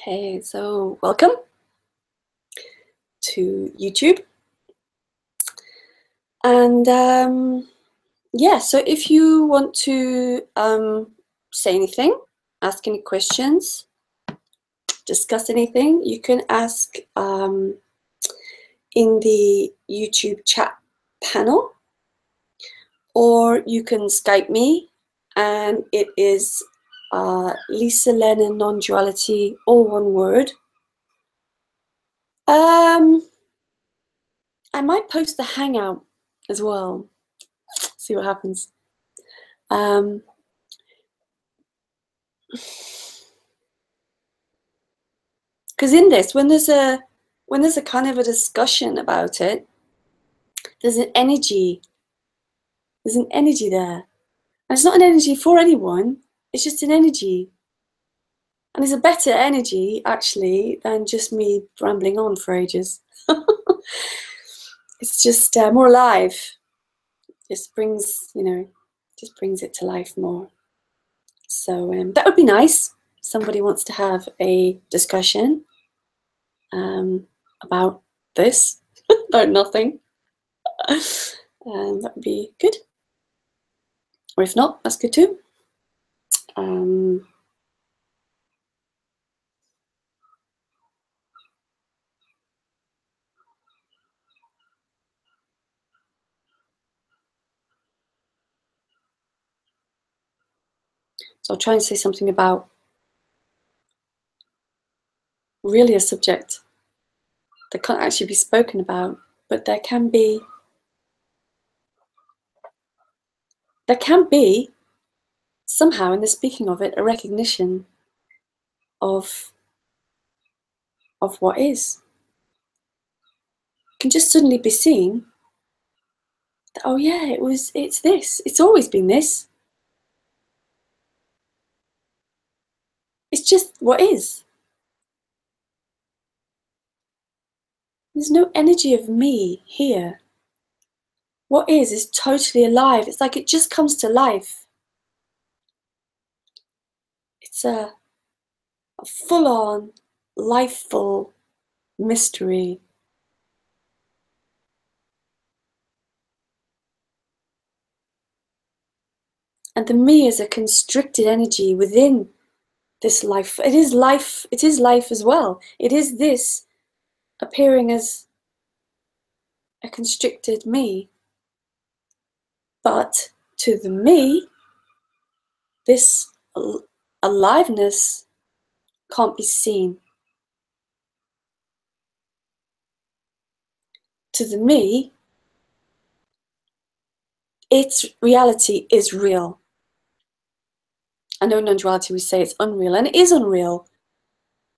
Okay, so welcome to YouTube. And yeah, so if you want to say anything, ask any questions, discuss anything, you can ask in the YouTube chat panel, or you can Skype me, and it is Lisa Lennon Non-Duality, all one word. I might post the Hangout as well. See what happens. Because in this, when there's a kind of a discussion about it, there's an energy. There's an energy there. And it's not an energy for anyone, it's just an energy. And it's a better energy, actually, than just me rambling on for ages. It's just more alive. Just brings, just brings it to life more. So that would be nice. Somebody wants to have a discussion about this, about nothing. That would be good. Or if not, that's good too. So I'll try and say something about really a subject that can't actually be spoken about, but there can be somehow in the speaking of it a recognition of what is. It can just suddenly be seen that, oh yeah, it's this. It's always been this. It's just what is. There's no energy of me here. What is totally alive. It's like it just comes to life. It's a full-on, lifeful mystery. And the me is a constricted energy within this life. It is life as well. It is this appearing as a constricted me. But to the me, this aliveness can't be seen. To the me, its reality is real. I know in non-duality we say it's unreal, and it is unreal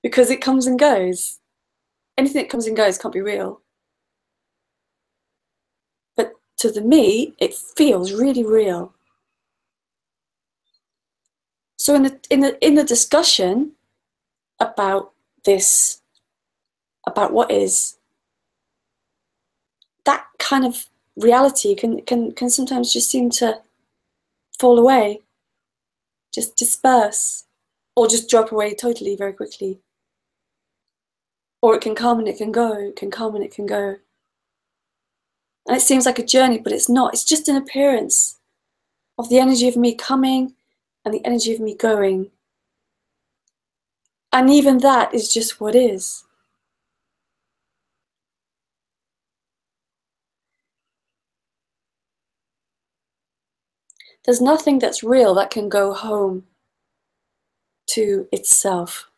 because it comes and goes. Anything that comes and goes can't be real. But to the me, it feels really real. So in the discussion about this, about what is, that kind of reality can sometimes just seem to fall away, just disperse, or just drop away totally very quickly. Or it can come and it can go, it can come and it can go. And it seems like a journey, but it's not. It's just an appearance of the energy of me coming and the energy of me going. And even that is just what is. There's nothing that's real that can go home to itself.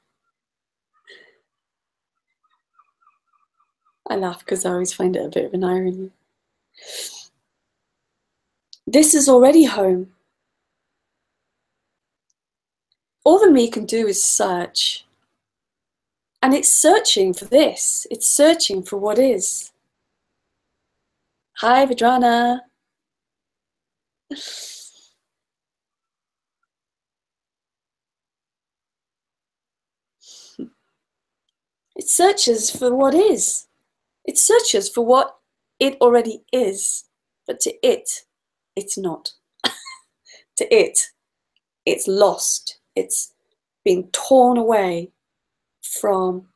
I laugh because I always find it a bit of an irony. This is already home. All the me can do is search. And it's searching for this. It's searching for what is. Hi, Vidrana. It searches for what is. It searches for what it already is. But to it, it's not. To it, it's lost. It's being torn away from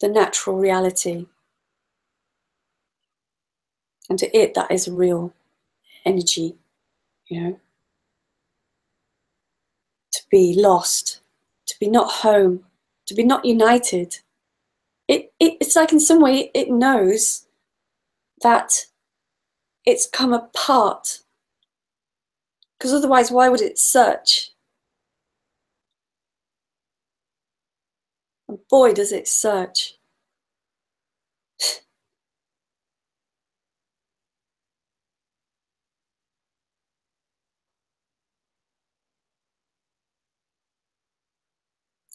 the natural reality. And to it, that is real energy, you know. To be lost, to be not home, to be not united. It's like in some way it knows that it's come apart. Because otherwise, why would it search? And boy, does it search.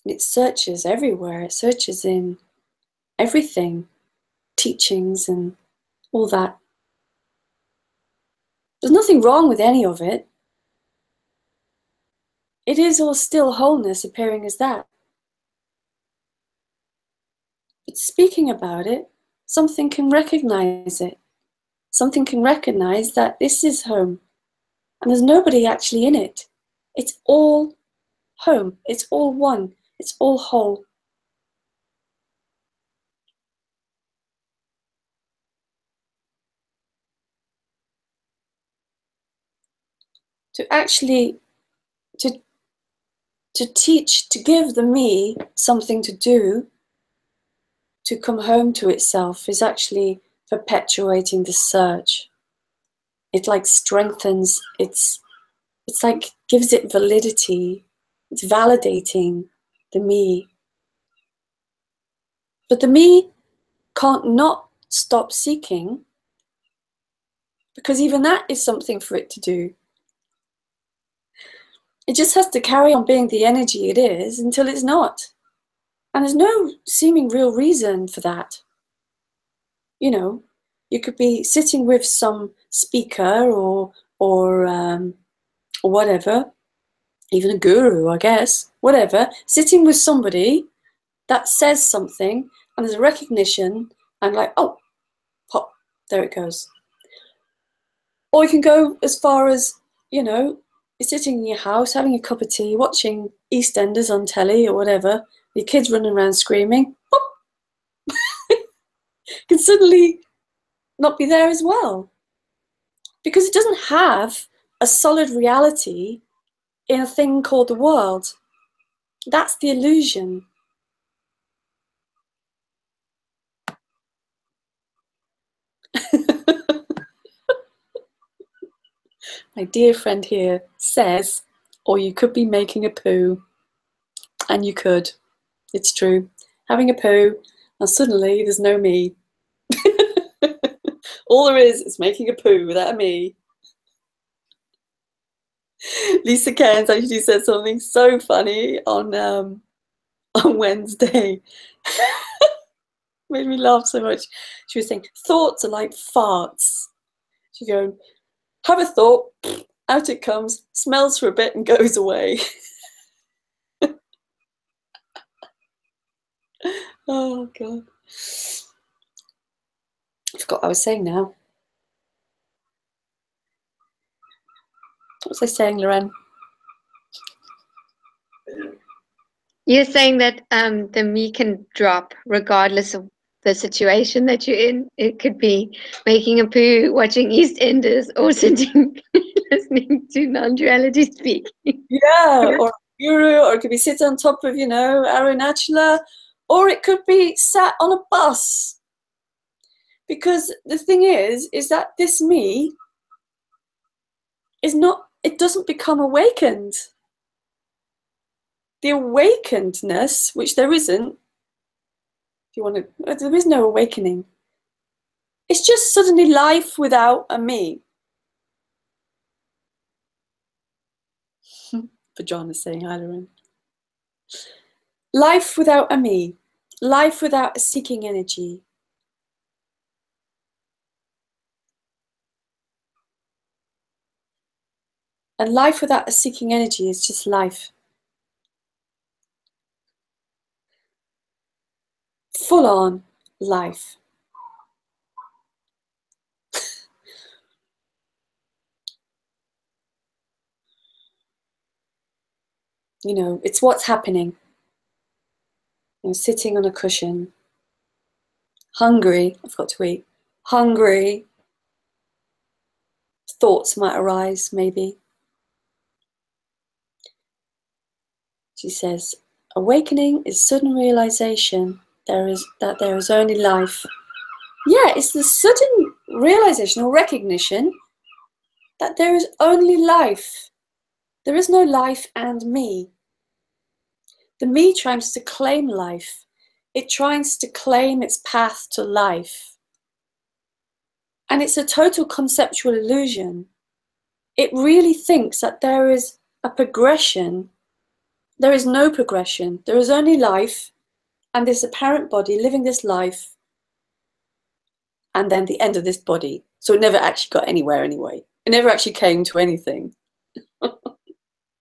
It searches everywhere. It searches in everything, teachings and all that. There's nothing wrong with any of it. It is all still wholeness appearing as that. But speaking about it, something can recognize it. Something can recognize that this is home and there's nobody actually in it. It's all home. It's all one. It's all whole. To actually to teach, to give the me something to do, to come home to itself, is actually perpetuating the search. It like strengthens it's like gives it validity. It's validating the me. But the me can't not stop seeking, because even that is something for it to do. It just has to carry on being the energy it is until it's not. And there's no seeming real reason for that. You know, you could be sitting with some speaker or whatever, even a guru, I guess, whatever, sitting with somebody that says something and there's a recognition and like, oh, pop, there it goes. Or you can go as far as, you know, you're sitting in your house having a cup of tea, watching EastEnders on telly or whatever, your kids running around screaming, pop, can suddenly not be there as well. Because it doesn't have a solid reality in a thing called the world. That's the illusion. My dear friend here says, or you could be making a poo. And you could. It's true. Having a poo, and suddenly there's no me. All there is making a poo without a me. Lisa Cairns actually said something so funny on Wednesday. Made me laugh so much. She was saying, thoughts are like farts. She go, have a thought, out it comes, smells for a bit and goes away. Oh, God. I forgot what I was saying now. What was I saying, Loren? You're saying that the me can drop regardless of the situation that you're in. It could be making a poo, watching EastEnders, or sitting listening to non-duality speak. Yeah, or guru, or it could be sitting on top of, Arunachala, or it could be sat on a bus. Because the thing is that this me is not, it doesn't become awakened. The awakenedness, which there isn't, if you want to, there is no awakening. It's just suddenly life without a me. For John is saying hi, Lauren. Life without a me. Life without a seeking energy. And life without a seeking energy is just life. Full on life. It's what's happening. I'm sitting on a cushion, hungry, I've got to eat, hungry, thoughts might arise, maybe. She says, awakening is sudden realization that there is only life. Yeah, it's the sudden realization or recognition that there is only life. There is no life and me. The me tries to claim life. It tries to claim its path to life. And it's a total conceptual illusion. It really thinks that there is a progression. There is no progression. There is only life and this apparent body living this life and then the end of this body. So it never actually got anywhere anyway. It never actually came to anything.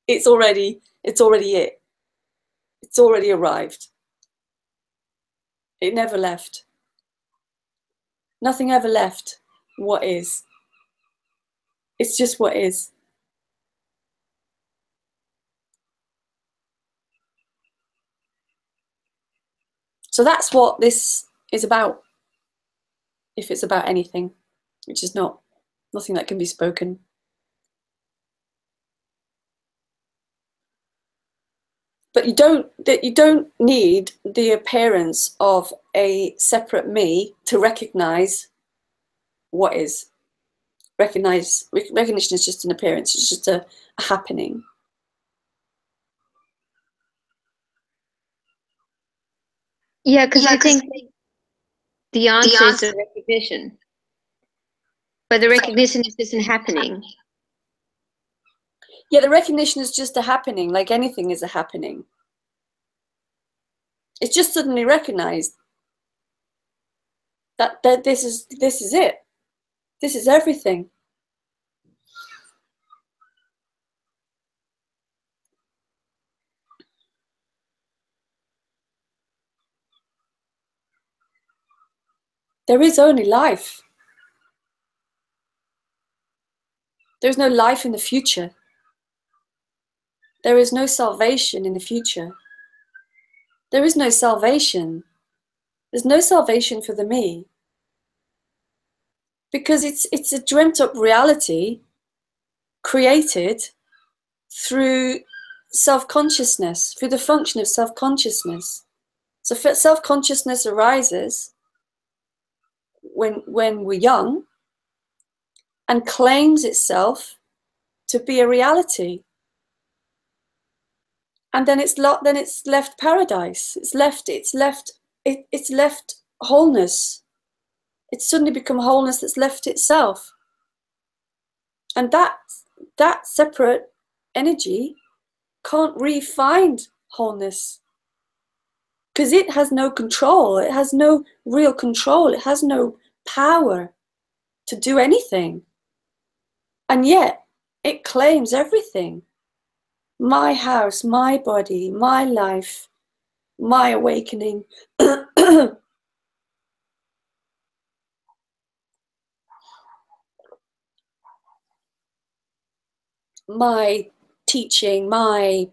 It's already it. It's already arrived. It never left. Nothing ever left what is. It's just what is. So that's what this is about, if it's about anything, which is nothing that can be spoken. But you don't need the appearance of a separate me to recognize what is. Recognition is just an appearance. It's just a happening. Yeah, because I think the answer is the recognition. But the recognition is just happening. Yeah, the recognition is just a happening, like anything is a happening. It's just suddenly recognized that this is it. This is everything. There is only life. There is no life in the future. There is no salvation in the future. There is no salvation. There's no salvation for the me. Because it's a dreamt up reality created through self-consciousness, through the function of self-consciousness. So self-consciousness arises when we're young and claims itself to be a reality. And then it's left paradise. It's left wholeness. It's suddenly become wholeness that's left itself. And that separate energy can't re-find wholeness because it has no control. It has no real control. It has no power to do anything. And yet it claims everything. My house, my body, my life, my awakening. My teaching, my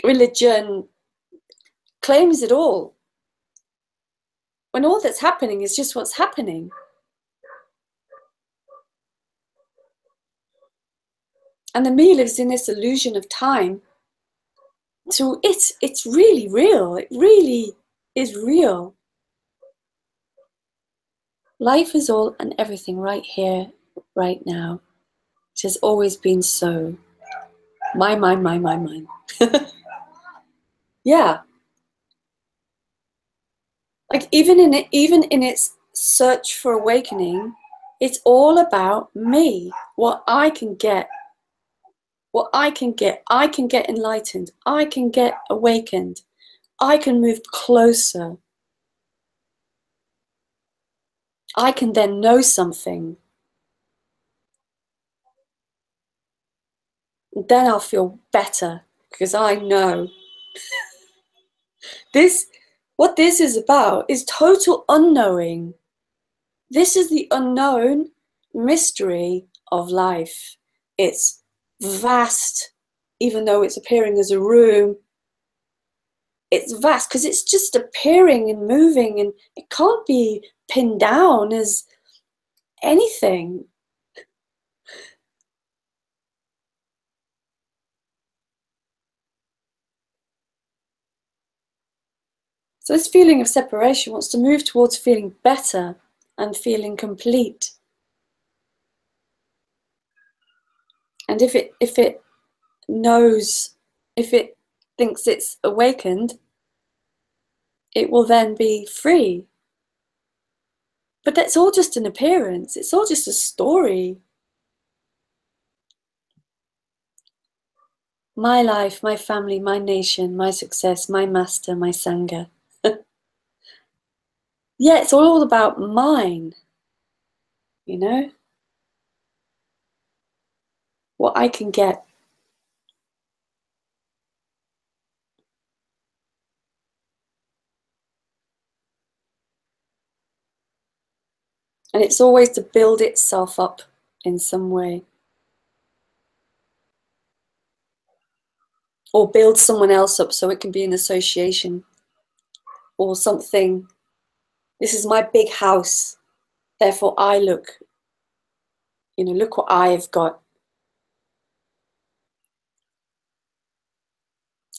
religion claims it all. When all that's happening is just what's happening. And the me lives in this illusion of time. So it's really real. It really is real. Life is all and everything right here, right now. It has always been so. My mind. Yeah. Like even in its search for awakening, it's all about me. What I can get. I can get enlightened. I can get awakened. I can move closer. I can then know something. Then I'll feel better because I know. What this is about is total unknowing. This is the unknown mystery of life. It's vast, even though it's appearing as a room. it's vast because it's just appearing and moving, and it can't be pinned down as anything. So this feeling of separation wants to move towards feeling better and feeling complete. And if it knows, if it thinks it's awakened, it will then be free. But that's all just an appearance. It's all just a story. My life, my family, my nation, my success, my master, my Sangha. Yeah, it's all about mine, you know? What I can get. And it's always to build itself up in some way. Or build someone else up so it can be an association or something. This is my big house, therefore I look, you know, look what I've got.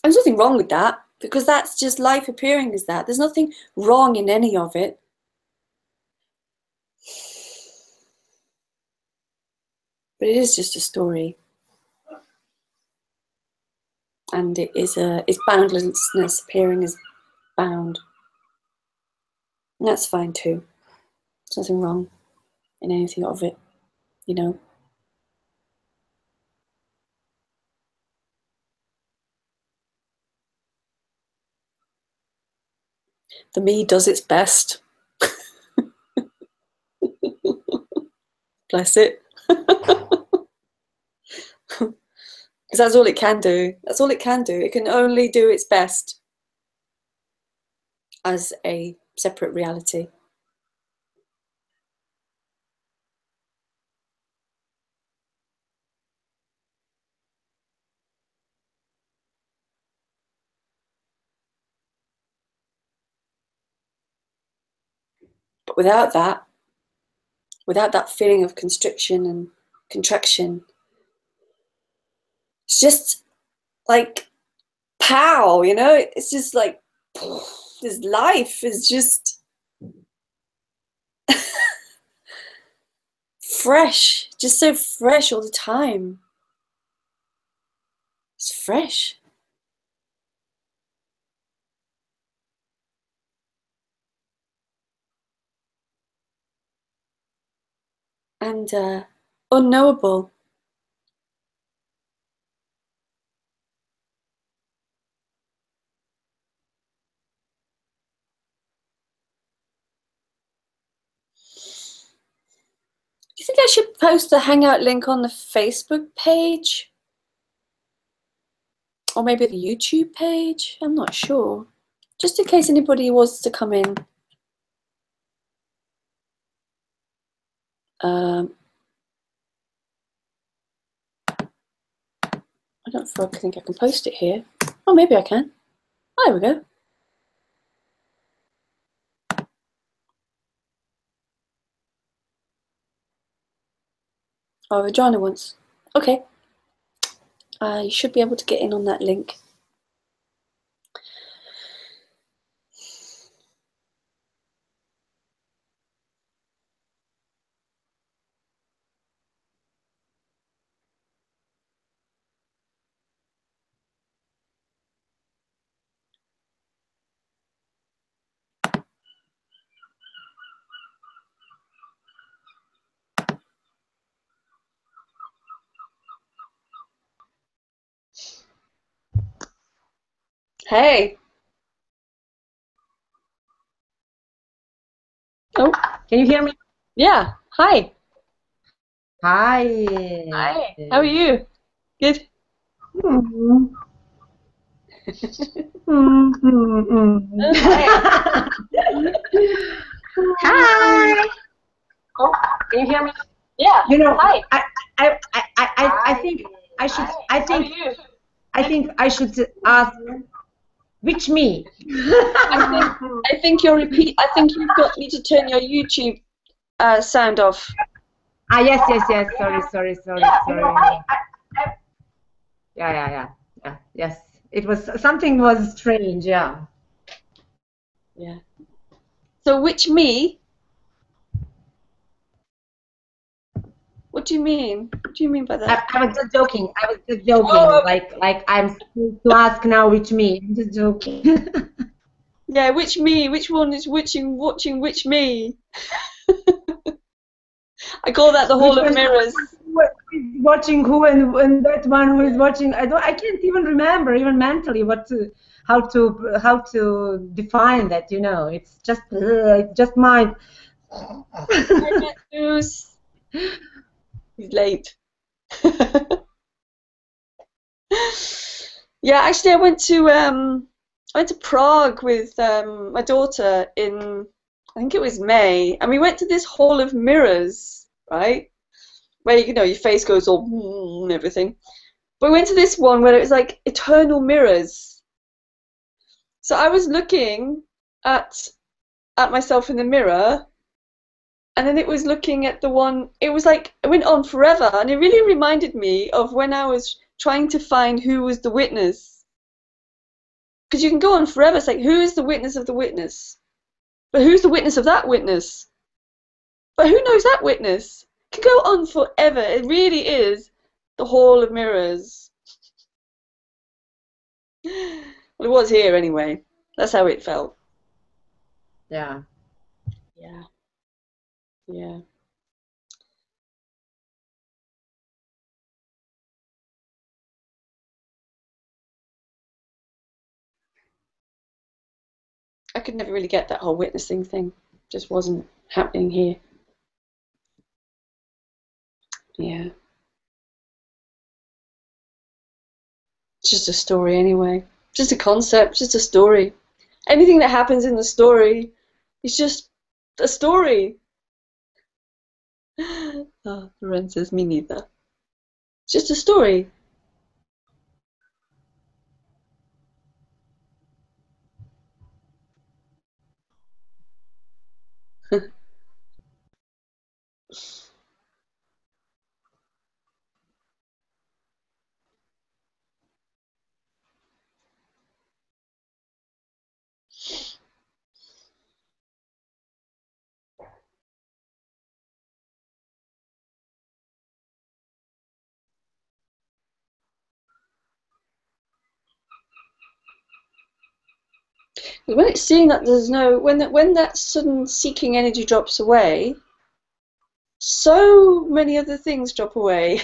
And there's nothing wrong with that, because that's just life appearing as that. There's nothing wrong in any of it. But it is just a story. And it's boundlessness appearing as bound. And that's fine too. There's nothing wrong in anything of it, you know. The me does its best. Bless it. Because that's all it can do. That's all it can do. It can only do its best as a separate reality. But without that feeling of constriction and contraction, it's just like pow, you know? It's just like this life is just fresh, just so fresh all the time. It's fresh. And unknowable. Do you think I should post the Hangout link on the Facebook page? Or maybe the YouTube page? I'm not sure. Just in case anybody wants to come in. I don't think I can post it here. Oh, maybe I can. Oh, there we go. Oh, Regina wants. Okay. You should be able to get in on that link. Hey. Oh, Can you hear me? yeah. Hi. Hi. Hi. How are you? Good. Mm. Hi. Oh, can you hear me? Yeah. You know, Hi. I think I should. I think I should ask. Which me? I think you're repeat. I think you've got me to turn your YouTube sound off. Ah, yes, yes, yes. Sorry. Yeah. Yes. It was something was strange. Yeah. Yeah. So which me? What do you mean? What do you mean by that? I was just joking. Oh, okay. Like I'm supposed to ask now which me. I'm just joking. Yeah, which me? Which one is watching which me? I call that the Hall Which of one Mirrors. who is watching who, and that one who is watching. I can't even remember even mentally how to define that. You know, it's just my. Hi, Matthews. He's late. Yeah, actually, I went to Prague with my daughter in, I think it was May, and we went to this Hall of Mirrors, right? Where your face goes all and everything. But we went to this one where it was like eternal mirrors. So I was looking at myself in the mirror, and then it was looking at the one. It was like it went on forever, and it really reminded me of when I was trying to find who was the witness. Because you can go on forever. It's like, who is the witness of the witness? But who's the witness of that witness? But who knows that witness? It can go on forever. It really is the Hall of Mirrors. Well, it was here anyway. That's how it felt. Yeah. Yeah. Yeah. I could never really get that whole witnessing thing. Just wasn't happening here. Yeah. It's just a story anyway. Just a concept, just a story. Anything that happens in the story is just a story. Oh, Loren says, me neither. It's just a story. When it's seeing that there's no, when that sudden seeking energy drops away, so many other things drop away.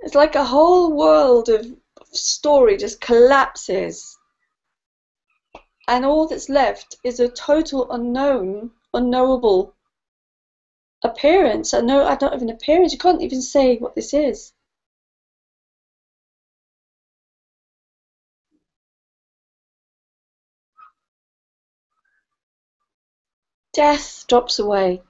It's like a whole world of story just collapses, and all that's left is a total unknown, unknowable appearance. I don't have an appearance. You can't even say what this is. Death drops away.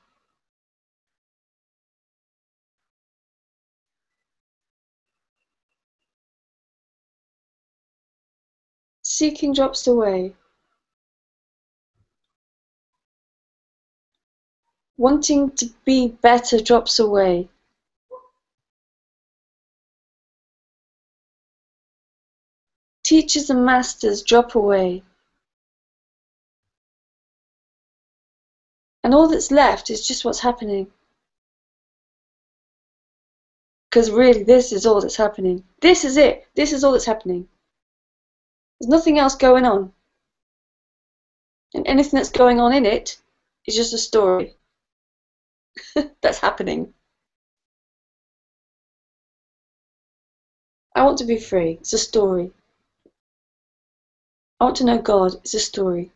Seeking drops away. Wanting to be better drops away. Teachers and masters drop away. And all that's left is just what's happening. Because really, this is all that's happening. This is it. This is all that's happening. There's nothing else going on. And anything that's going on in it is just a story that's happening. I want to be free. It's a story. I want to know God. It's a story.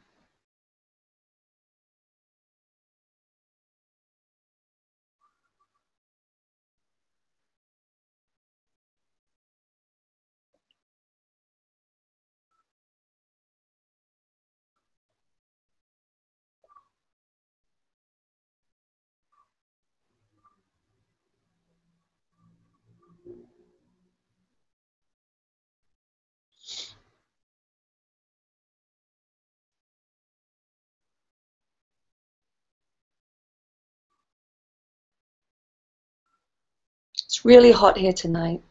It's really hot here tonight.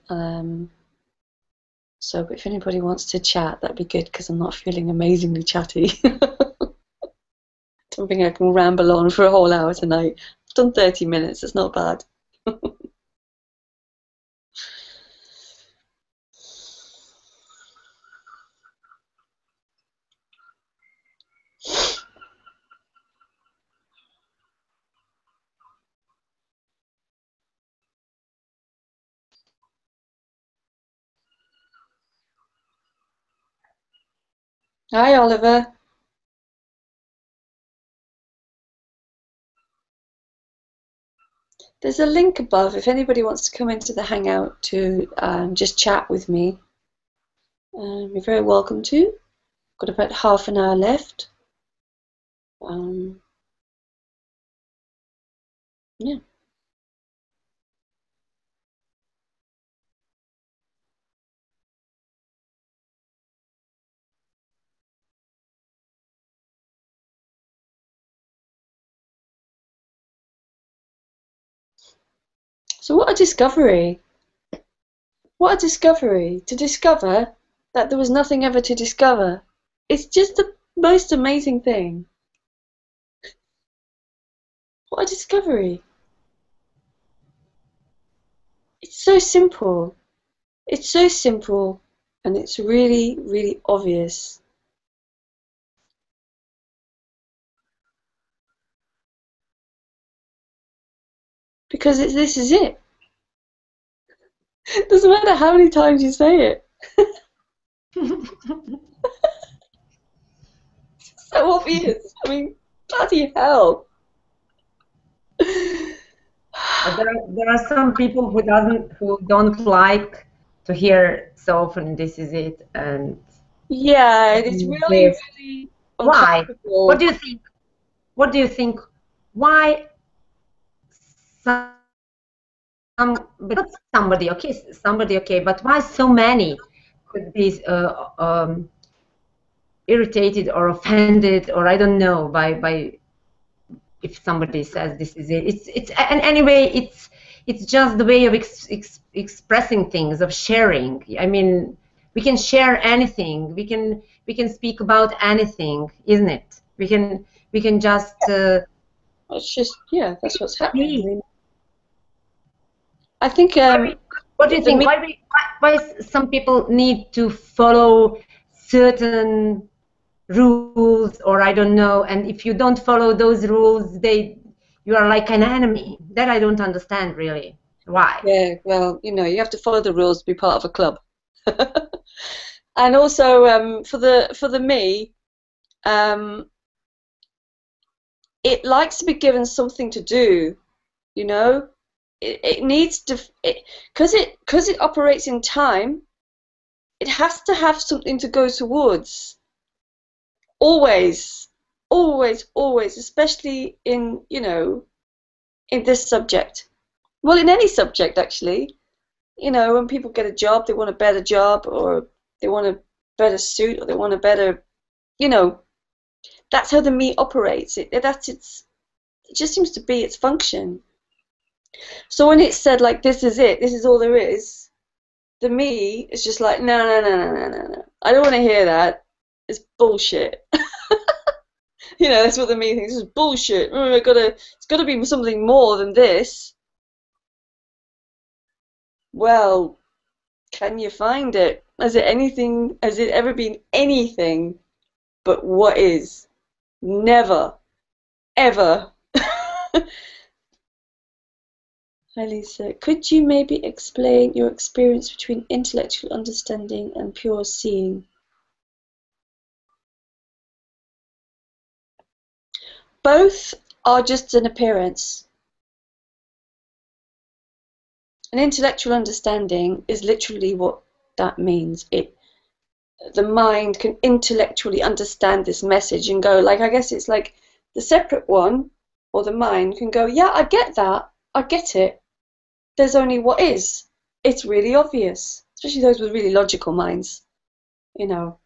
So if anybody wants to chat, that'd be good, because I'm not feeling amazingly chatty. Don't think I can ramble on for a whole hour tonight. I've done 30 minutes, it's not bad. Hi, Oliver. There's a link above if anybody wants to come into the Hangout to just chat with me. You're very welcome to. Got about half an hour left. Yeah. So what a discovery. What a discovery. To discover that there was nothing ever to discover. It's just the most amazing thing. What a discovery. It's so simple. It's so simple, and it's really, really obvious. Because this is it. It doesn't matter how many times you say it. It's so obvious. I mean, bloody hell. There are some people who don't like to hear so often this is it, and yeah, it's really, really why? What do you think? What do you think? Why but not somebody, okay, but why so many could be irritated or offended, or I don't know, by if somebody says this is it. And anyway, it's just the way of expressing things, of sharing. I mean, we can share anything. We can speak about anything, isn't it? We can just. It's just, yeah, that's what's happening. I think. What do you think? Why some people need to follow certain rules, or I don't know, and if you don't follow those rules, you are like an enemy. That I don't understand really. Why? Yeah, well, you know, you have to follow the rules to be part of a club. And also, for the me, it likes to be given something to do, you know. It needs to, because it operates in time. It has to have something to go towards. Always, always, always, especially in, you know, in this subject. Well, in any subject, actually. You know, when people get a job, they want a better job, or they want a better suit, or they want a better, you know, that's how the me operates. It just seems to be its function. So when it's said like, this is it, this is all there is, the me is just like, no, no, no, no, no, no, no. I don't want to hear that. It's bullshit. You know, that's what the me thinks. This is bullshit. It's got to be something more than this. Well, can you find it? Has it ever been anything but what is? Never. Ever. Hi Lisa, could you maybe explain your experience between intellectual understanding and pure seeing? Both are just an appearance. An intellectual understanding is literally what that means. The mind can intellectually understand this message and go, like, I guess it's like the separate one, or the mind can go, yeah, I get that, I get it. There's only what is. It's really obvious, especially those with really logical minds, you know.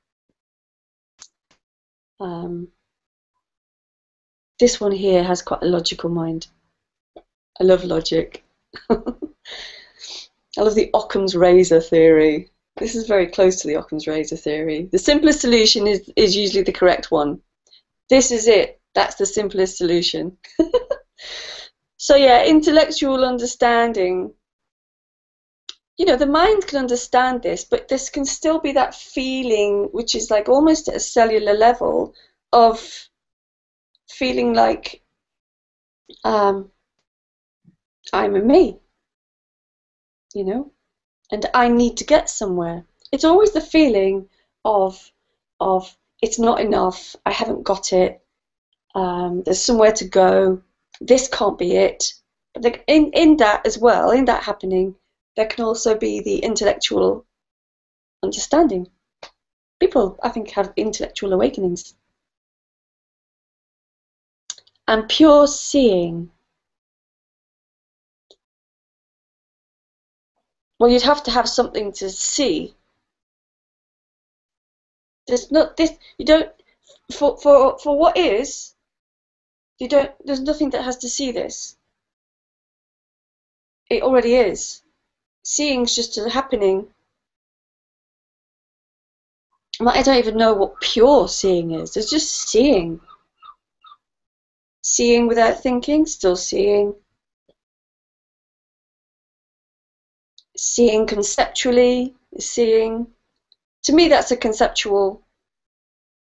This one here has quite a logical mind. I love logic. I love the Occam's razor theory. This is very close to the Occam's razor theory. The simplest solution is usually the correct one. This is it. That's the simplest solution. So yeah, intellectual understanding. You know, the mind can understand this, but this can still be that feeling, which is like almost at a cellular level, of feeling like I'm a me, you know, and I need to get somewhere. It's always the feeling of it's not enough, I haven't got it, there's somewhere to go, this can't be it. But in that as well, in that happening, there can also be the intellectual understanding. People, I think, have intellectual awakenings. And pure seeing. Well, you'd have to have something to see. There's not this. You don't. For what is. You don't. There's nothing that has to see this. It already is. Seeing's just a happening. I don't even know what pure seeing is. It's just seeing. Seeing without thinking, still seeing. Seeing conceptually, seeing. To me, that's a conceptual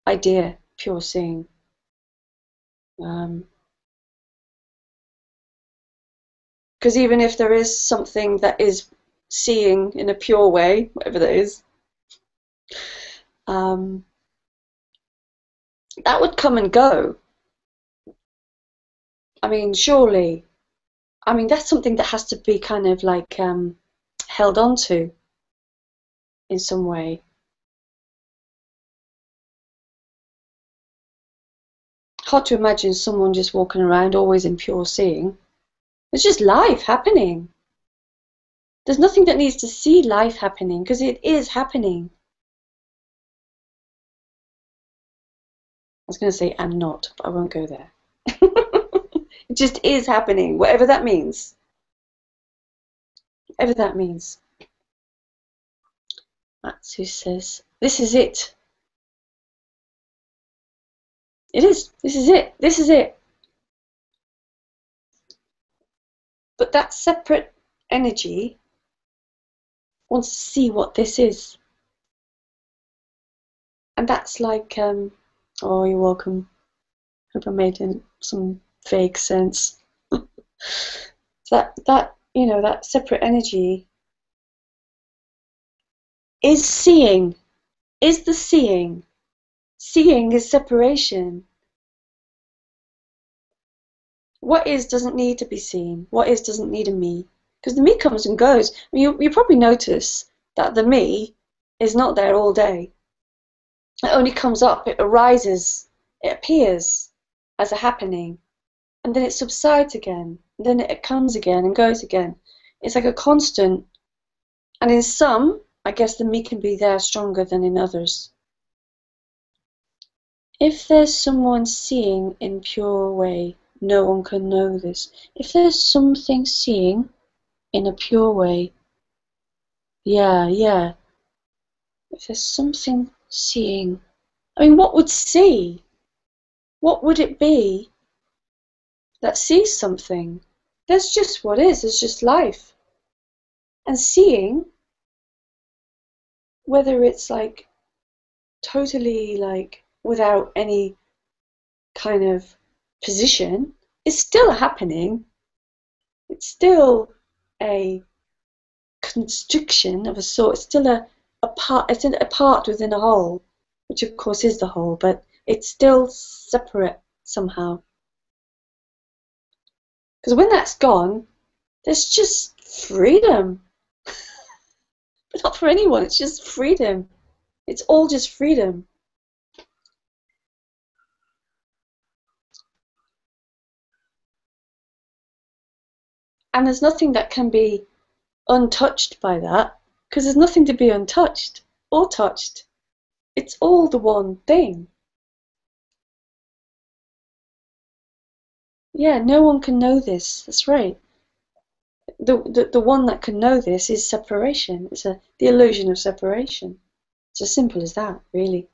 idea, pure seeing. Because even if there is something that is seeing in a pure way, whatever that is, that would come and go. I mean, surely, I mean, that's something that has to be kind of like held on to in some way. Hard to imagine someone just walking around always in pure seeing. It's just life happening. There's nothing that needs to see life happening because it is happening. I was going to say and not, but I won't go there. It just is happening, whatever that means. Whatever that means. Matsu says, this is it. It is. This is it. This is it. But that separate energy wants to see what this is. And that's like, oh, you're welcome. Hope I made some vague sense. that you know, that separate energy is seeing, is the seeing. Seeing is separation. What is doesn't need to be seen. What is doesn't need a me. Because the me comes and goes. I mean, you probably notice that the me is not there all day. It only comes up, it arises, it appears as a happening, and then it subsides again, and then it comes again and goes again. It's like a constant. And in some, I guess the me can be there stronger than in others. If there's someone seeing in pure way, no one can know this. If there's something seeing in a pure way, yeah. If there's something seeing, I mean, what would see? What would it be that sees something? That's just what is. It's just life. And seeing, whether it's like totally like without any kind of position, is still happening. It's still a constriction of a sort. It's still a part. It's a part within a whole, which of course is the whole, but it's still separate somehow. Because when that's gone, there's just freedom. But not for anyone. It's just freedom. It's all just freedom. And there's nothing that can be untouched by that, because there's nothing to be untouched or touched. It's all the one thing. Yeah, no one can know this. That's right. the one that can know this is separation. It's the illusion of separation. It's as simple as that, really.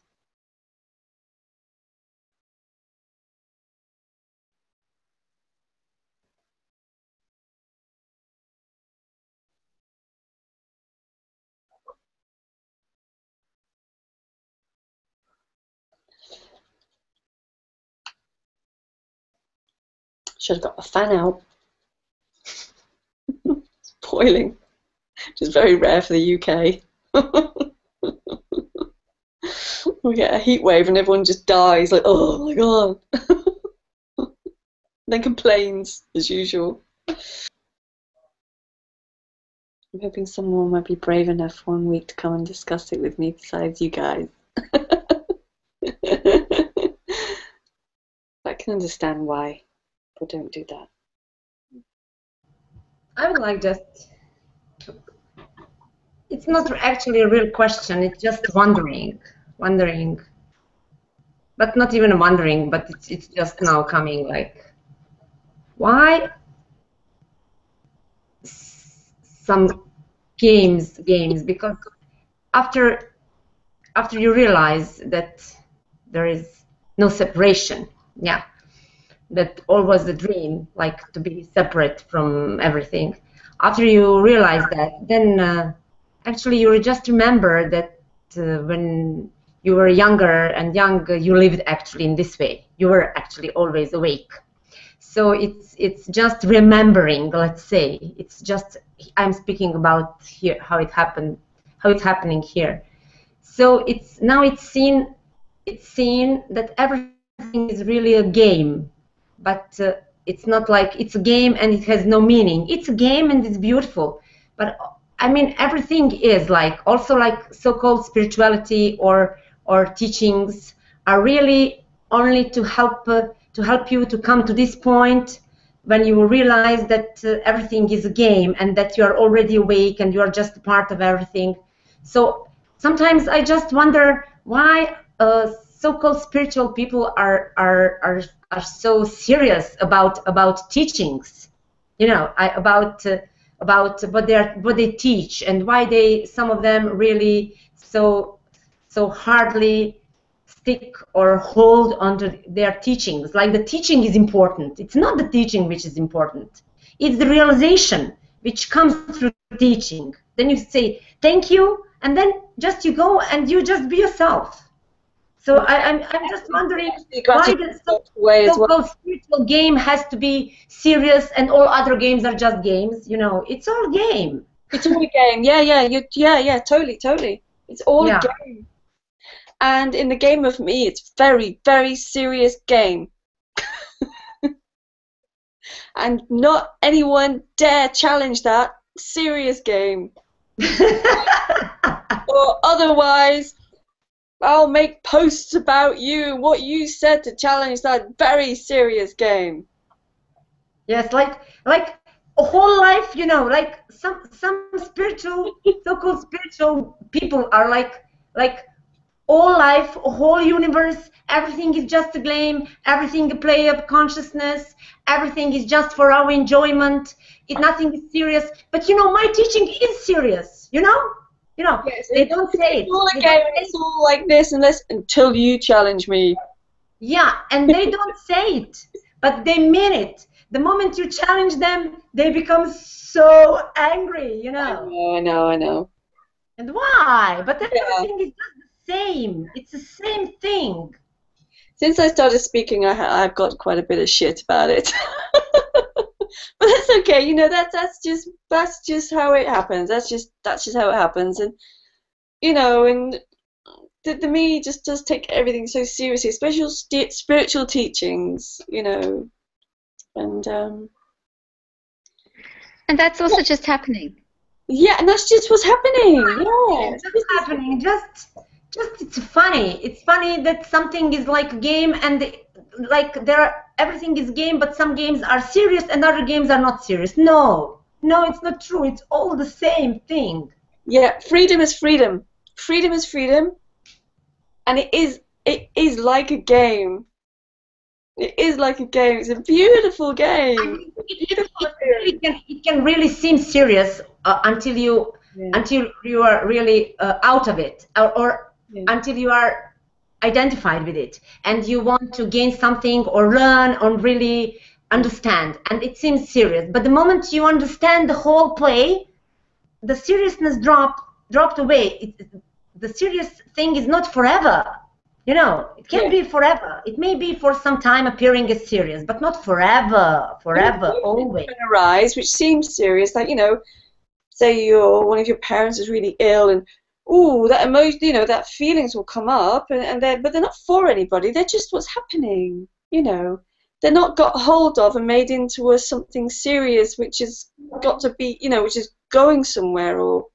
Should have got the fan out. It's boiling, which is very rare for the UK. We get a heat wave and everyone just dies, like, oh my god. Then complains, as usual. I'm hoping someone might be brave enough one week to come and discuss it with me besides you guys. I can understand why, but don't do that. I would like just, it's not actually a real question, it's just wondering, but not even wondering, but it's just now coming, like, why some games, because after you realize that there is no separation, yeah, that all was a dream, like to be separate from everything. After you realize that, then actually you just remember that when you were younger and young, you lived actually in this way. You were actually always awake. So it's just remembering, let's say. It's just, I'm speaking about here how it happened, how it's happening here. So it's now it's seen that everything is really a game. But it's not like it's a game and it has no meaning. It's a game and it's beautiful. But I mean, everything is like, also like so-called spirituality or teachings are really only to help you to come to this point when you realize that everything is a game and that you are already awake and you are just a part of everything. So sometimes I just wonder why so-called spiritual people are so serious about teachings, you know, about what they teach and why some of them really so hardly stick or hold onto their teachings. Like, the teaching is important. It's not the teaching which is important. It's the realization which comes through teaching. Then you say thank you, and then just you go and you just be yourself. So I'm just wondering why the so-called spiritual game has to be serious and all other games are just games. You know, it's all game. It's all a game. Yeah, totally. It's all a game. And in the game of me, it's very, very serious game. And not anyone dare challenge that serious game. Or otherwise, I'll make posts about you, what you said to challenge that very serious game. Yes, like a whole life, you know, like some spiritual, so-called spiritual people are like all life, a whole universe, everything is just a game, everything a play of consciousness, everything is just for our enjoyment, nothing is serious. But you know, my teaching is serious, you know? Yes, they don't say it. It's all a game, it's all like this and this until you challenge me. Yeah, and they don't say it, but they mean it. The moment you challenge them, they become so angry, you know. I know. And why? But everything is just the same. It's the same thing. Since I started speaking, I've got quite a bit of shit about it. But that's okay, you know. That's just how it happens. That's just how it happens, and you know, and the me just does take everything so seriously, especially spiritual teachings, you know, and that's also just happening. Yeah, and that's just what's happening. Yeah, it's just happening. Just it's funny. It's funny that something is like a game and like everything is game, but some games are serious and other games are not serious. No, it's not true. It's all the same thing. Yeah, freedom is freedom. Freedom is freedom, and it is like a game. It is like a game. It's a beautiful game. I mean, it can really seem serious until you are really out of it, or until you are identified with it, and you want to gain something or learn or really understand, and it seems serious. But the moment you understand the whole play, the seriousness dropped away. The serious thing is not forever. You know, it can't be forever. It may be for some time appearing as serious, but not forever, always. Can arise, which seems serious, like, you know, say one of your parents is really ill, and that emotion, you know, that feelings will come up, but they're not for anybody. They're just what's happening. You know, they're not got hold of and made into something serious, which has got to be, you know, which is going somewhere. Or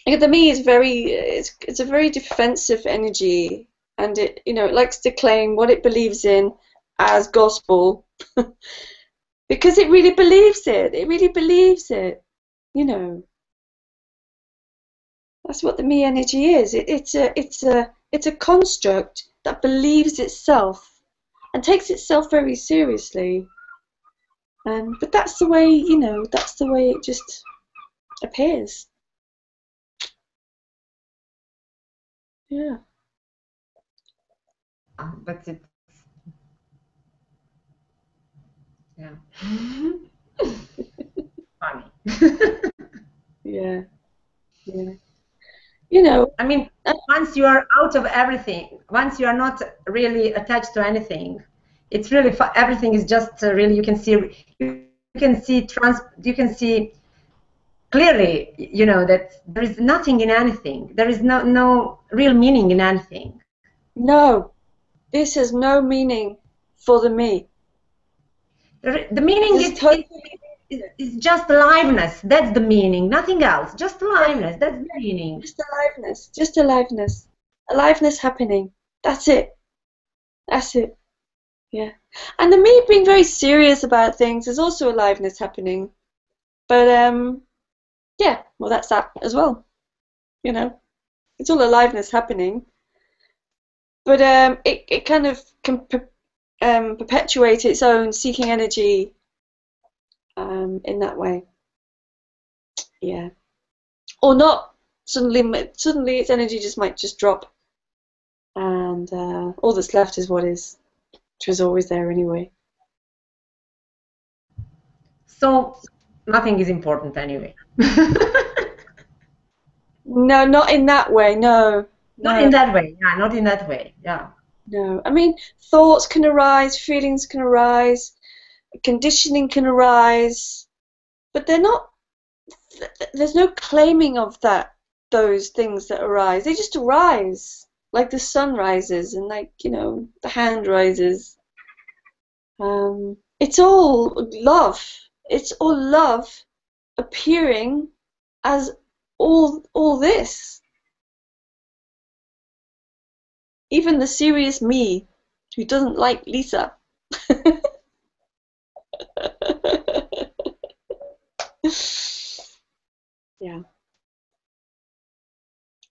to me, it's a very defensive energy, and it, you know, it likes to claim what it believes in as gospel, because it really believes it. It really believes it. You know, that's what the me energy is. It's a construct that believes itself and takes itself very seriously. But that's the way, you know, that's the way it just appears. Yeah. But it's, yeah. Funny. Yeah. Yeah. You know, I mean, once you are out of everything, once you are not really attached to anything, it's really everything is just really, you can see clearly, you know, that there is nothing in anything. There is no real meaning in anything. No, this has no meaning for the me. The meaning is just aliveness. That's the meaning. Nothing else. Just aliveness. That's the meaning. Just aliveness. Just aliveness. Aliveness happening. That's it. That's it. Yeah. And the me being very serious about things is also aliveness happening. But yeah, well, that's that as well. You know, it's all aliveness happening. But it kind of can perpetuate its own seeking energy in that way. Yeah. Or not. Suddenly its energy might just drop, and all that's left is what is, which was always there anyway. So nothing is important anyway. No, not in that way. No. Not in that way. Yeah, not in that way. Yeah. No. I mean, thoughts can arise, feelings can arise, conditioning can arise, but they're not. There's no claiming of those things that arise. They just arise, like the sun rises, and like, you know, the hand rises. It's all love. It's all love appearing as all this. Even the serious me, who doesn't like Lisa. Yeah.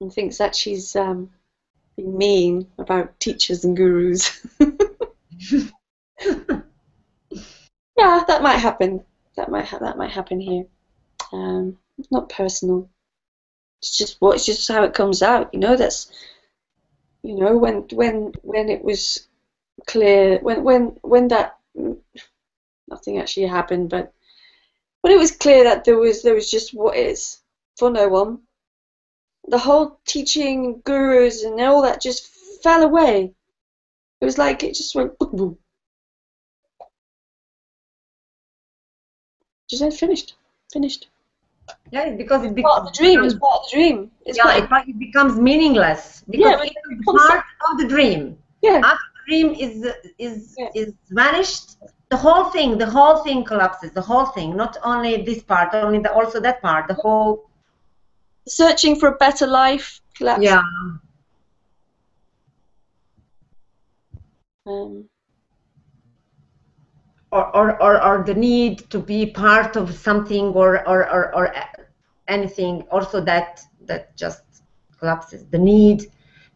And thinks that she's being mean about teachers and gurus. Yeah, that might happen. That might happen here. Not personal. It's just how it comes out. You know, that's, you know, when it was clear, when that nothing actually happened, but when it was clear that there was just what is for no one, the whole teaching, gurus, and all that just fell away. It was like it just went boom. Just said finished. Yeah, because it part of the dream. It's part of the dream. It becomes meaningless because it is part of the dream. Yeah. After the dream is vanished, the whole thing collapses. The whole thing, not only this part, also that part. The whole searching for a better life collapses. Yeah. Or the need to be part of something or anything, also that just collapses. The need to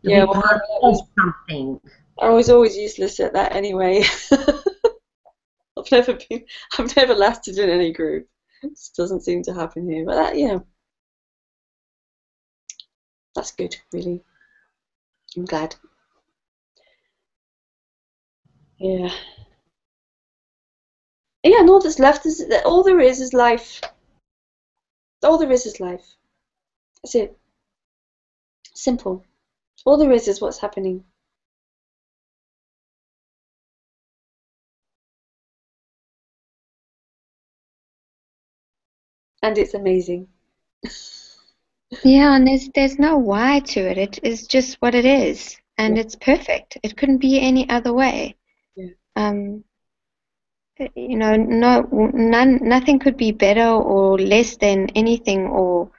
be part of something. I was always useless at that anyway. I've never lasted in any group. It doesn't seem to happen here, but that, that's good, really. I'm glad. Yeah. Yeah, and all that's left is all there is life. All there is life. That's it. Simple. All there is what's happening. And it's amazing. Yeah, and there's no why to it. It is just what it is, and it's perfect. It couldn't be any other way. Yeah. Nothing could be better or less than anything, or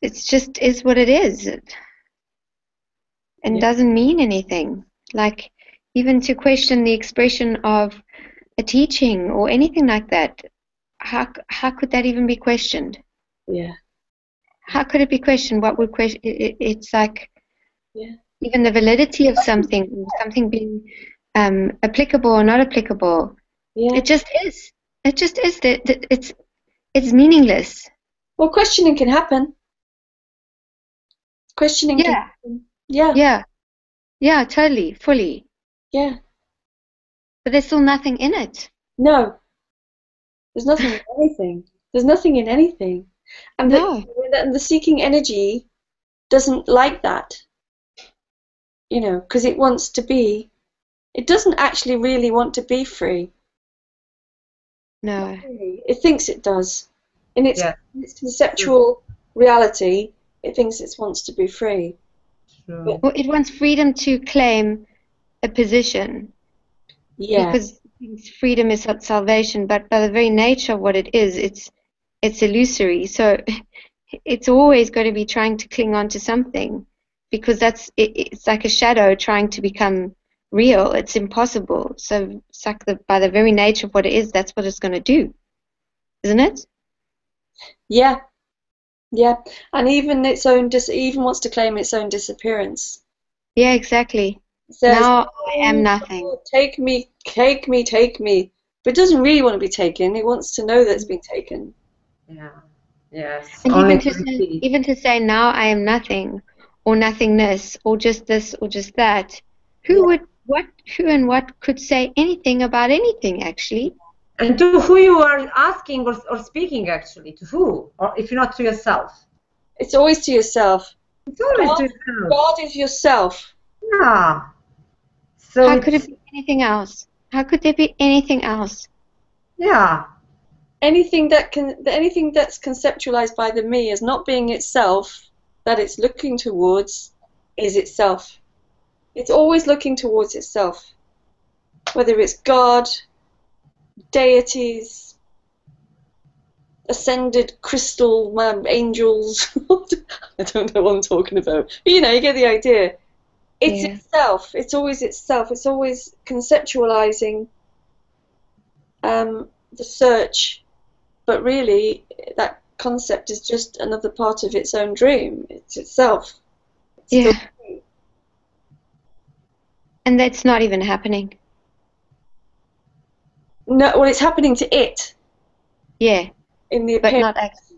it's just is what it is, and doesn't mean anything. Like, even to question the expression of a teaching or anything like that, how could that even be questioned? Yeah. How could it be questioned? What would question? It's like, yeah. Even the validity of something being applicable or not applicable. Yeah. It just is. It just is. It's meaningless. Well, questioning can happen. Questioning can happen. Yeah. Yeah, totally, fully. Yeah. But there's still nothing in it. No. There's nothing in anything. There's nothing in anything. And the seeking energy doesn't like that. Because it wants to be. It doesn't actually really want to be free. No. Really. It thinks it does. In its conceptual reality, it thinks it wants to be free. True. Well, it wants freedom to claim a position. Yeah. Because freedom is salvation, but by the very nature of what it is, it's illusory. So it's always going to be trying to cling on to something, because it's like a shadow trying to become real. It's impossible. So it's like by the very nature of what it is, that's what it's going to do, isn't it? Yeah. Yeah. And even even wants to claim its own disappearance. Yeah, exactly. It says, now I am nothing. Take me, take me, take me. But it doesn't really want to be taken. It wants to know that it's been taken. Yeah. Yes. And even to say now I am nothing, or nothingness, or just this, or just that, who and what could say anything about anything, actually? And to who you are asking or speaking, actually, to who? Or if not to yourself? It's always to yourself. It's always to yourself. God is yourself. Yeah. So how could it be anything else? How could there be anything else? Yeah. Anything that's conceptualized by the me as not being itself, that it's looking towards, is itself. It's always looking towards itself. Whether it's God, deities, ascended crystal angels. I don't know what I'm talking about. But you get the idea. It's itself. It's always itself. It's always conceptualizing the search. But really, that concept is just another part of its own dream. It's itself. It's And that's not even happening. No, well, it's happening to it. Yeah. In the but not actually.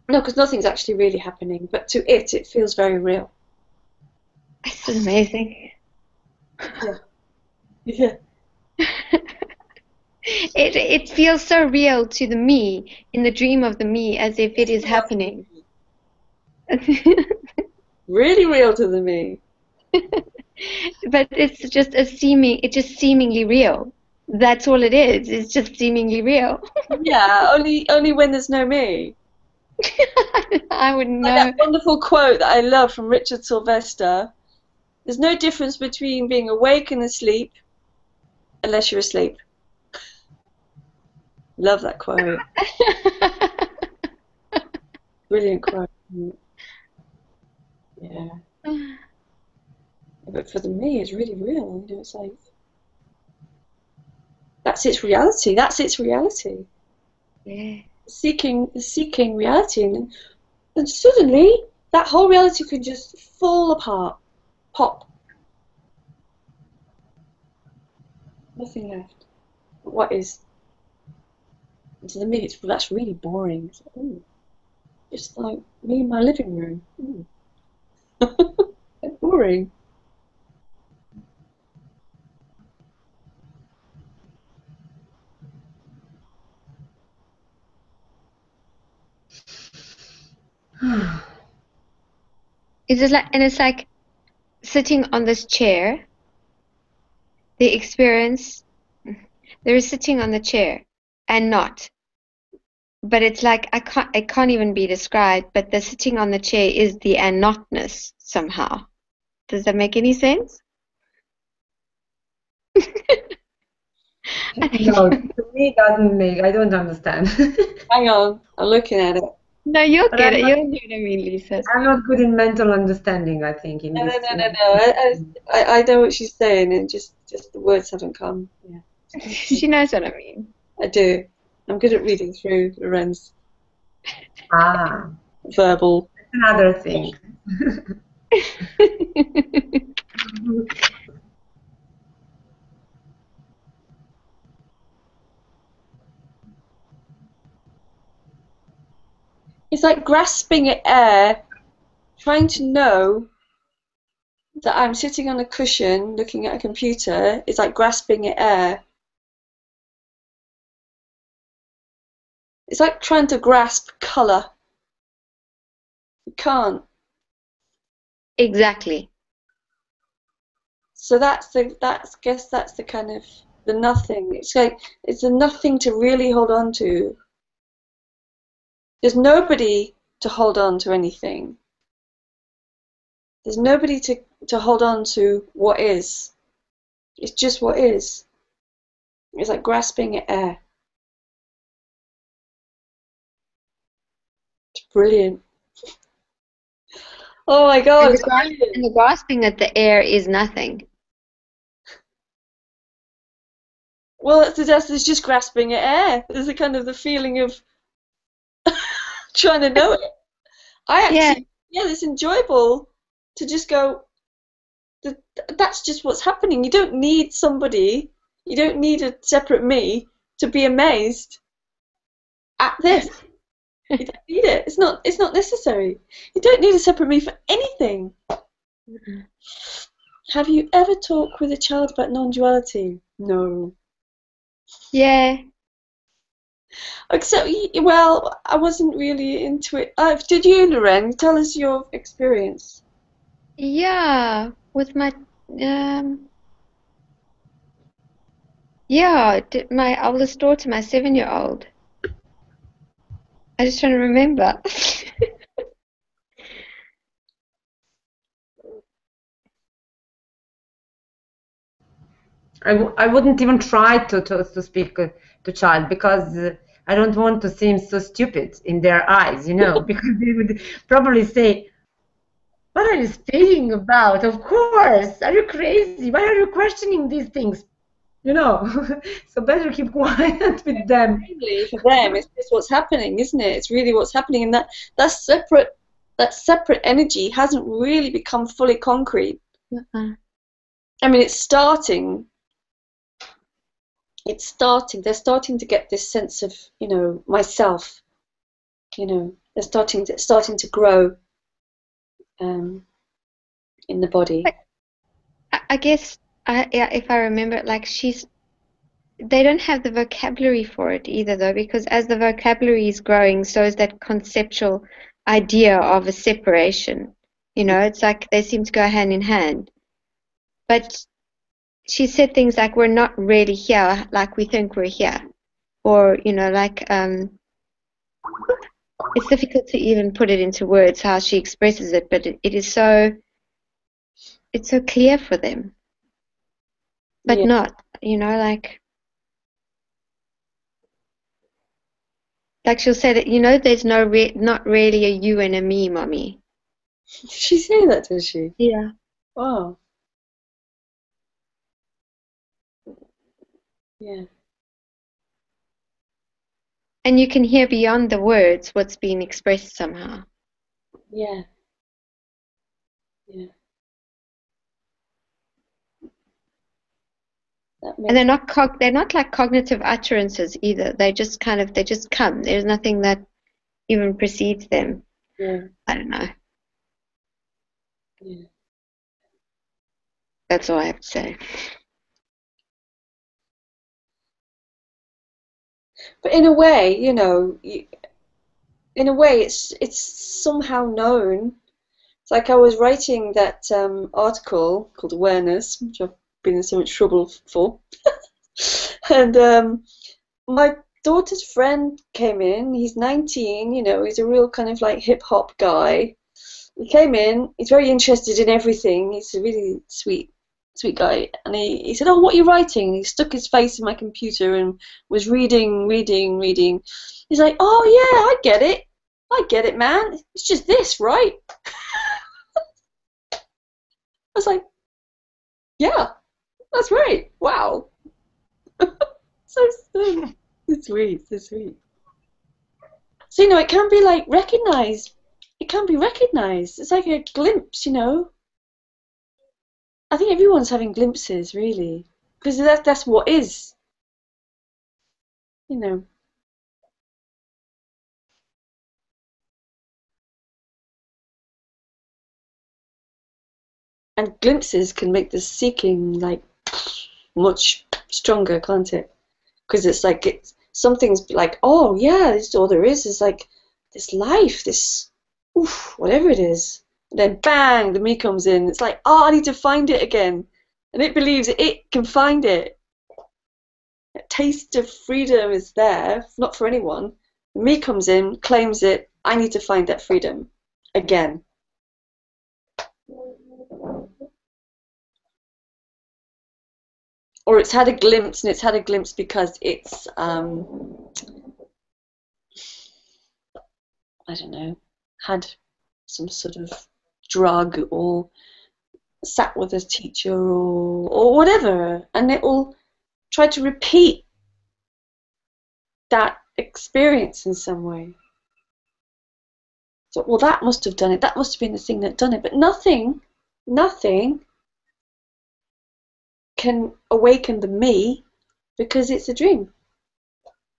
No, because nothing's actually really happening. But to it feels very real. This is amazing. Yeah. It feels so real to the me, in the dream of the me, as if it is happening. Really real to the me. But it's just seemingly real. That's all it is. It's just seemingly real. Yeah, only when there's no me. I wouldn't know. That wonderful quote that I love from Richard Sylvester. There's no difference between being awake and asleep unless you're asleep. Love that quote. Brilliant quote. Yeah. But for the me, it's really real. It's like that's its reality. That's its reality. Yeah. Seeking reality, and suddenly that whole reality could just fall apart, pop. Nothing left. What is? To me, that's really boring. It's like, ooh, just like me in my living room. Ooh. Boring. It's like sitting on this chair. The experience, there is sitting on the chair and not. But it's like it can't even be described, but the sitting on the chair is the and notness somehow. Does that make any sense? No, to me it doesn't make. I don't understand. Hang on, I'm looking at it. No, you'll But get I'm it. not, You'll get what I mean, Lisa. I'm not good in mental understanding, I think, in No, this. no, no, no, no. I know what she's saying, and just the words haven't come. Yeah, She knows what I mean. I do. I'm good at reading through Loren's Ah, verbal. that's another thing. It's like grasping at air, trying to know that I'm sitting on a cushion looking at a computer. It's like grasping at air. It's like trying to grasp colour. You can't. Exactly. So guess that's the kind of the nothing. It's like it's a nothing to really hold on to. There's nobody to hold on to anything. There's nobody to hold on to what is. It's just what is. It's like grasping at air. It's brilliant. Oh my God, And it's brilliant. the grasping at the air is nothing. Well, it's just grasping at air. There's a kind of the feeling of trying to know it. It's enjoyable to just go, that's just what's happening. You don't need somebody, you don't need a separate me to be amazed at this. You don't need it. It's not necessary. You don't need a separate me for anything. Mm-mm. Have you ever talked with a child about non-duality? No. Yeah. Except, well, I wasn't really into it. Did you, Loren? Tell us your experience. Yeah. With my my oldest daughter, my 7-year-old. I just trying to remember. I wouldn't even try to speak to child because I don't want to seem so stupid in their eyes, because they would probably say, "What are you speaking about? Of course, are you crazy? Why are you questioning these things?" So better keep quiet with them. Really, for them, it's just what's happening, isn't it? It's really what's happening, and that separate energy hasn't really become fully concrete. Uh-uh. I mean, it's starting. It's starting. They're starting to get this sense of, myself. They're starting to grow in the body. I guess if I remember, like they don't have the vocabulary for it either, though, because as the vocabulary is growing, so is that conceptual idea of a separation. It's like they seem to go hand in hand. But she said things like, "We're not really here like we think we're here," or it's difficult to even put it into words how she expresses it, but it is so clear for them, but Yeah. not, like she'll say that, there's not really a you and a me, mommy. Did she say that, did she? Yeah. Wow. Yeah. And you can hear beyond the words what's being expressed somehow. Yeah. Yeah. That And makes, they're not like cognitive utterances either. They just come. There's nothing that even precedes them. yeah, I don't know. yeah. That's all I have to say. But in a way, you know, in a way, it's somehow known. It's like I was writing that article called Awareness, which I've been in so much trouble for, and my daughter's friend came in. He's 19, you know, he's a real kind of like hip hop guy. He came in, he's very interested in everything. He's a really sweet guy. And he said, "Oh, what are you writing?" And he stuck his face in my computer and was reading. He's like, "Oh, yeah, I get it, man. It's just this, right?" I was like, "Yeah, that's right. Wow." So sweet, so sweet. So, you know, it can be like recognized. It can be recognized. It's like a glimpse, you know. I think everyone's having glimpses, really, because that's what is, you know. And glimpses can make the seeking like much stronger, can't it? Because it's like something's like, oh yeah, this is all there is like this life, this oof, whatever it is. And then bang, the me comes in. It's like, oh, I need to find it again, and it believes it can find it. A taste of freedom is there, not for anyone. The me comes in, claims it. I need to find that freedom again. Or it's had a glimpse, and it's had a glimpse because it's I don't know, had some sort of drug or sat with a teacher or whatever, and it will try to repeat that experience in some way. So, well, that must have done it. That must have been the thing that done it. But nothing can awaken the me because it's a dream.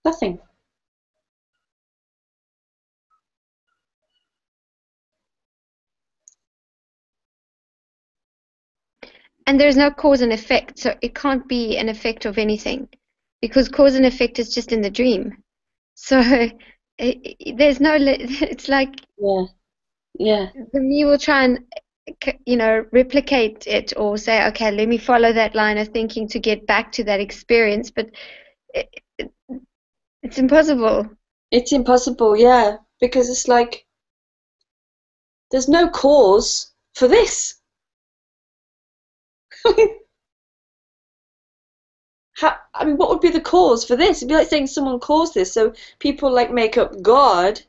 Nothing. And there's no cause and effect, so it can't be an effect of anything, because cause and effect is just in the dream. So there's no. It's like Yeah. Yeah. the me will try and replicate it or say, okay, let me follow that line of thinking to get back to that experience, but it, it's impossible. It's impossible, yeah, because it's like there's no cause for this. I mean, what would be the cause for this? It'd be like saying someone caused this. So people like make up God,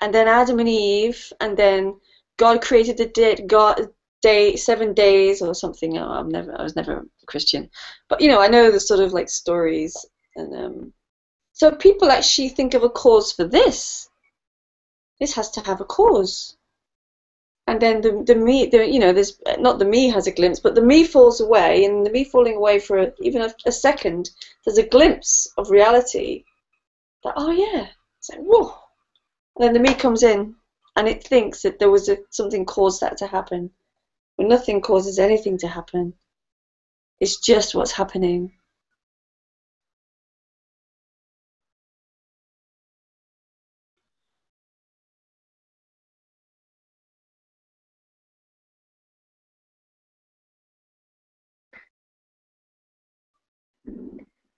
and then Adam and Eve, and then God created the day 7 days or something. Oh, I was never a Christian, but you know, I know the sort of like stories, and so people actually think of a cause for this. This has to have a cause. And then the me, you know, there's not the me has a glimpse, but the me falls away, and the me falling away for even a second, there's a glimpse of reality. That, oh yeah, it's like whoa, and then the me comes in, and it thinks that there was something caused that to happen, but nothing causes anything to happen. It's just what's happening.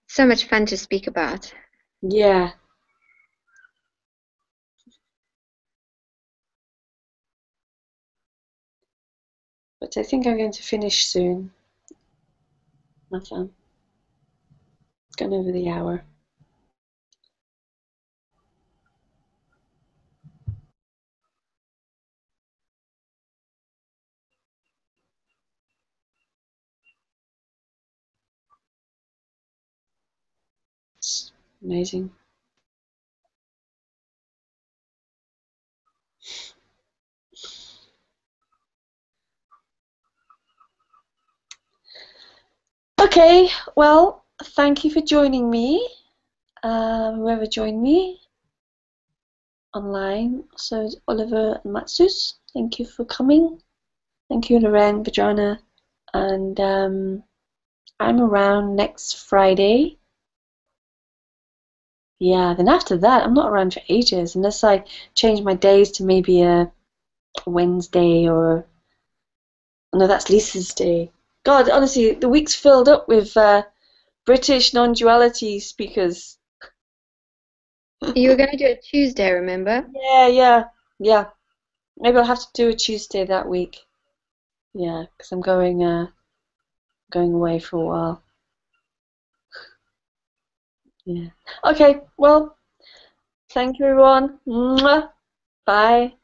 So much fun to speak about. Yeah. But I think I'm going to finish soon. My fun. It's gone over the hour. It's amazing. Okay. Okay, well, thank you for joining me. Whoever joined me online. So Oliver and Matsus, thank you for coming. Thank you, Loren, Vajrana. And I'm around next Friday. Yeah, then after that, I'm not around for ages, unless I change my days to maybe a Wednesday or... No, that's Lisa's day. God, honestly, the week's filled up with British non-duality speakers. You were going to do it Tuesday, remember? Yeah. Maybe I'll have to do a Tuesday that week. Yeah, because I'm going away for a while. Yeah. Okay, well, thank you everyone. Mwah. Bye.